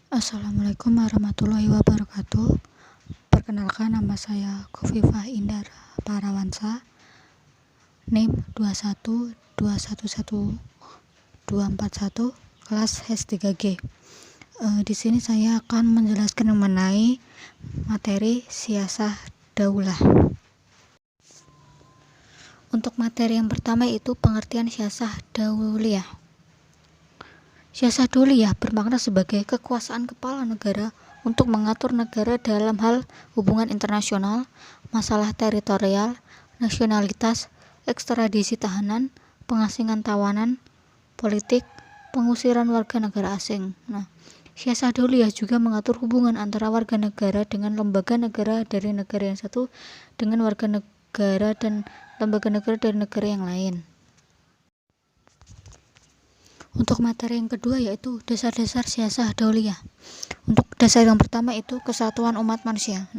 Assalamualaikum warahmatullahi wabarakatuh. Perkenalkan, nama saya Khofifah Indar Parawansa, NIM 212111241, kelas S3G. Di sini saya akan menjelaskan mengenai materi siasah daulah. Untuk materi yang pertama itu pengertian siasah dauliyah. Siasah dauliyah bermakna sebagai kekuasaan kepala negara untuk mengatur negara dalam hal hubungan internasional, masalah teritorial, nasionalitas, ekstradisi tahanan, pengasingan tawanan, politik, pengusiran warga negara asing. Siasah dauliyah juga mengatur hubungan antara warga negara dengan lembaga negara dari negara yang satu dengan warga negara dan lembaga negara dari negara yang lain. Untuk materi yang kedua yaitu dasar-dasar siasah dauliyah. Untuk dasar yang pertama itu kesatuan umat manusia.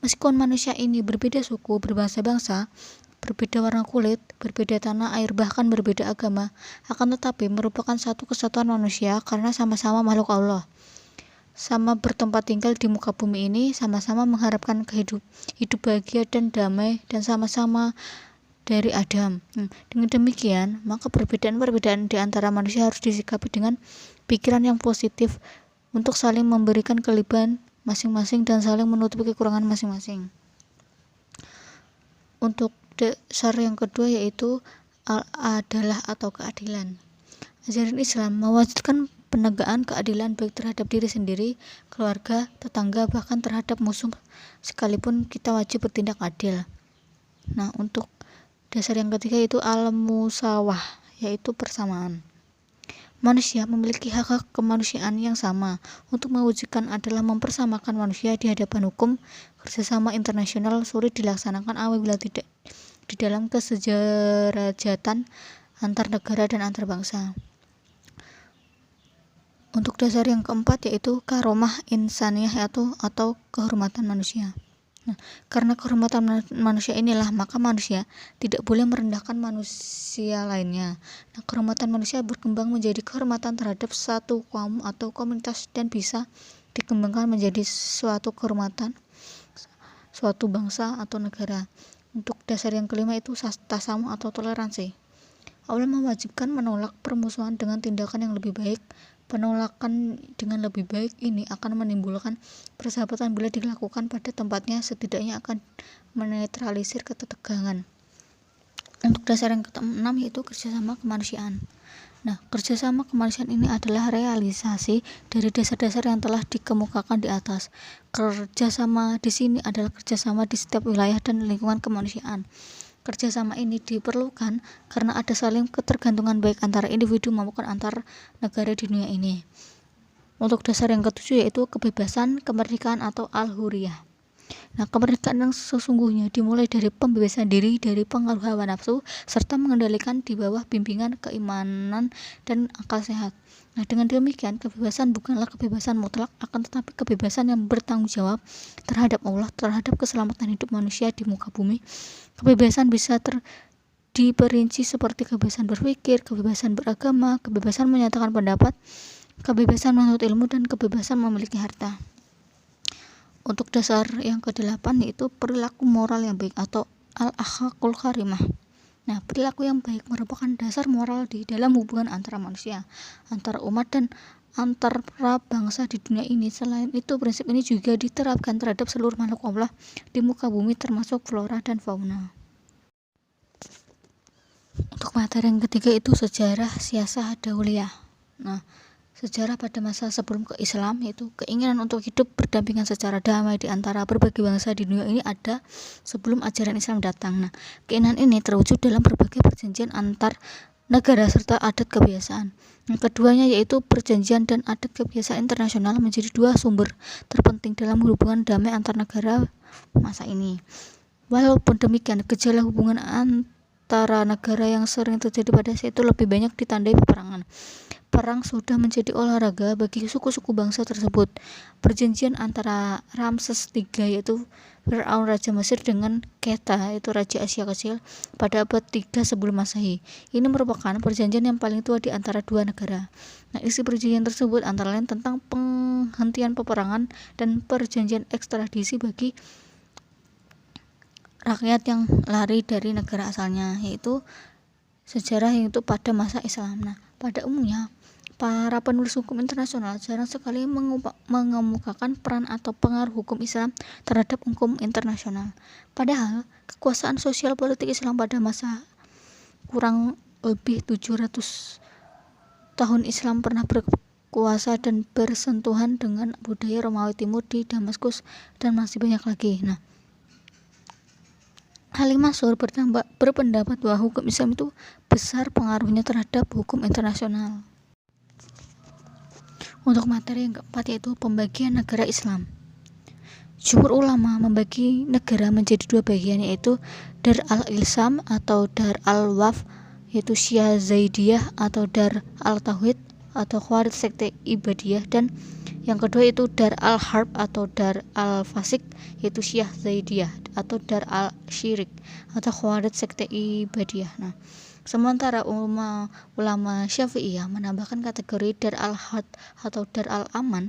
Meskipun manusia ini berbeda suku, berbangsa-bangsa, berbeda warna kulit, berbeda tanah air, bahkan berbeda agama, akan tetapi merupakan satu kesatuan manusia karena sama-sama makhluk Allah. Sama bertempat tinggal di muka bumi ini, sama-sama mengharapkan hidup bahagia dan damai, dan sama-sama dari Adam. Dengan demikian, maka perbedaan-perbedaan di antara manusia harus disikapi dengan pikiran yang positif untuk saling memberikan kelebihan masing-masing dan saling menutupi kekurangan masing-masing. Untuk dasar yang kedua yaitu al-adalah atau keadilan. Ajaran Islam mewajibkan penegakan keadilan baik terhadap diri sendiri, keluarga, tetangga, bahkan terhadap musuh sekalipun kita wajib bertindak adil. Untuk dasar yang ketiga itu al-musawah, yaitu persamaan. Manusia memiliki hak-hak kemanusiaan yang sama. Untuk mewujudkan adalah mempersamakan manusia di hadapan hukum. Kerjasama internasional sulit dilaksanakan apabila tidak di dalam kesejarahatan antar negara dan antar bangsa. Untuk dasar yang keempat yaitu karomah insaniyah atau kehormatan manusia. Karena kehormatan manusia inilah maka manusia tidak boleh merendahkan manusia lainnya. Kehormatan manusia berkembang menjadi kehormatan terhadap satu kaum atau komunitas dan bisa dikembangkan menjadi suatu kehormatan suatu bangsa atau negara. Untuk dasar yang kelima itu tasamuh atau toleransi. Allah mewajibkan menolak permusuhan dengan tindakan yang lebih baik. Penolakan dengan lebih baik ini akan menimbulkan persahabatan bila dilakukan pada tempatnya, setidaknya akan menetralisir ketegangan. Untuk dasar yang keenam yaitu kerjasama kemanusiaan. Kerjasama kemanusiaan ini adalah realisasi dari dasar-dasar yang telah dikemukakan di atas. Kerjasama di sini adalah kerjasama di setiap wilayah dan lingkungan kemanusiaan. Kerjasama ini diperlukan karena ada saling ketergantungan baik antara individu maupun antar negara di dunia ini. Untuk dasar yang ketujuh yaitu kebebasan, kemerdekaan atau al-huriyah. Kemerdekaan yang sesungguhnya dimulai dari pembebasan diri dari pengaruh hawa nafsu serta mengendalikan di bawah bimbingan keimanan dan akal sehat. Dengan demikian, kebebasan bukanlah kebebasan mutlak, akan tetapi kebebasan yang bertanggung jawab terhadap Allah, terhadap keselamatan hidup manusia di muka bumi. Kebebasan bisa diperinci seperti kebebasan berpikir, kebebasan beragama, kebebasan menyatakan pendapat, kebebasan menuntut ilmu, dan kebebasan memiliki harta. Untuk dasar yang ke-8 yaitu perilaku moral yang baik atau al-akhlaqul karimah. Perilaku yang baik merupakan dasar moral di dalam hubungan antara manusia, antara umat, dan antara bangsa di dunia ini. Selain itu, prinsip ini juga diterapkan terhadap seluruh makhluk Allah di muka bumi termasuk flora dan fauna. Untuk materi yang ketiga itu sejarah siasah dauliyah. Sejarah pada masa sebelum ke Islam yaitu keinginan untuk hidup berdampingan secara damai di antara berbagai bangsa di dunia ini ada sebelum ajaran Islam datang. Keinginan ini terwujud dalam berbagai perjanjian antar negara serta adat kebiasaan. Keduanya yaitu perjanjian dan adat kebiasaan internasional menjadi dua sumber terpenting dalam hubungan damai antar negara masa ini. Walaupun demikian, gejala hubungan antara negara yang sering terjadi pada saat itu lebih banyak ditandai peperangan. Perang sudah menjadi olahraga bagi suku-suku bangsa tersebut. Perjanjian antara Ramses III yaitu Fir'aun Raja Mesir dengan Keta yaitu Raja Asia Kecil pada abad 3 sebelum Masehi. Ini merupakan perjanjian yang paling tua di antara dua negara. Nah, isi perjanjian tersebut antara lain tentang penghentian peperangan dan perjanjian ekstradisi bagi rakyat yang lari dari negara asalnya, yaitu sejarah itu pada masa Islam. Nah, pada umumnya para penulis hukum internasional jarang sekali mengemukakan peran atau pengaruh hukum Islam terhadap hukum internasional. Padahal kekuasaan sosial politik Islam pada masa kurang lebih 700 tahun Islam pernah berkuasa dan bersentuhan dengan budaya Romawi Timur di Damaskus dan masih banyak lagi. Nah, Halim Mansur berpendapat bahwa hukum Islam itu besar pengaruhnya terhadap hukum internasional. Untuk materi yang keempat yaitu pembagian negara Islam. Jumhur ulama membagi negara menjadi dua bagian, yaitu Dar al-Ilzam atau Dar al-Waf, yaitu Syiah Zaidiyah atau Dar al-Tauhid atau Khawarij sekte Ibadiyah, dan yang kedua itu Dar al-Harb atau Dar al-Fasik, yaitu Syiah Zaidiyah atau Dar al-Syirik atau Khawarij sekte Ibadiyah. Nah, sementara ulama Syafi'iyah menambahkan kategori Dar al-Had atau Dar al-Aman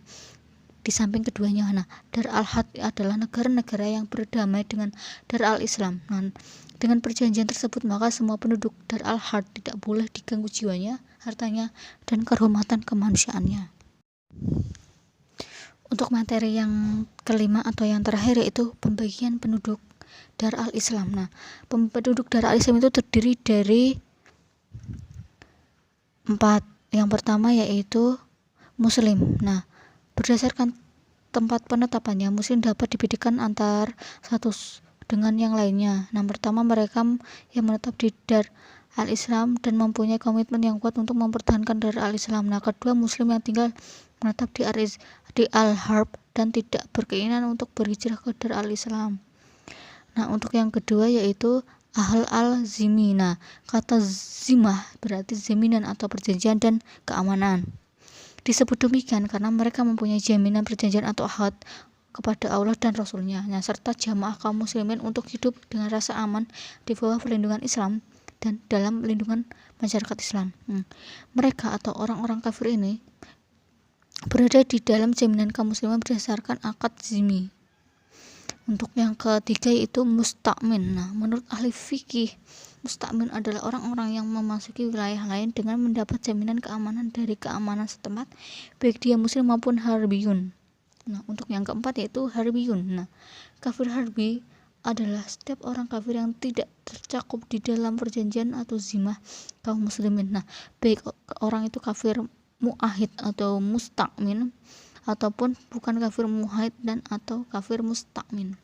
di samping keduanya. Nah, Dar al-Had adalah negara-negara yang berdamai dengan Dar al-Islam. Nah, dengan perjanjian tersebut maka semua penduduk Dar al-Had tidak boleh diganggu jiwanya, hartanya, dan kehormatan kemanusiaannya. Untuk materi yang kelima atau yang terakhir yaitu pembagian penduduk Dar al-Islam. Nah, penduduk Dar al-Islam itu terdiri dari 4. Yang pertama yaitu Muslim. Nah, berdasarkan tempat penetapannya, Muslim dapat dibedakan antar satu dengan yang lainnya. Nah, pertama mereka yang menetap di Dar al-Islam dan mempunyai komitmen yang kuat untuk mempertahankan Dar al-Islam. Nah, kedua Muslim yang tinggal menetap di al-Harb dan tidak berkeinginan untuk berhijrah ke Dar al-Islam. Nah, untuk yang kedua yaitu Ahl al-Zimmi. Nah, kata zimah berarti jaminan atau perjanjian dan keamanan. Disebut demikian karena mereka mempunyai jaminan perjanjian atau ahad kepada Allah dan Rasulnya. Nah, serta jamaah kaum muslimin untuk hidup dengan rasa aman di bawah perlindungan Islam dan dalam lindungan masyarakat Islam. Mereka atau orang-orang kafir ini berada di dalam jaminan kaum muslimin berdasarkan akad zimmi. Untuk yang ketiga yaitu musta'min. Nah, menurut ahli fikih, musta'min adalah orang-orang yang memasuki wilayah lain dengan mendapat jaminan keamanan dari keamanan setempat, baik dia muslim maupun harbiyun. Nah, untuk yang keempat yaitu harbiyun. Nah, kafir harbi adalah setiap orang kafir yang tidak tercakup di dalam perjanjian atau zimah kaum muslimin. Nah, baik orang itu kafir mu'ahid atau musta'min ataupun bukan kafir mu'ahid dan atau kafir musta'min.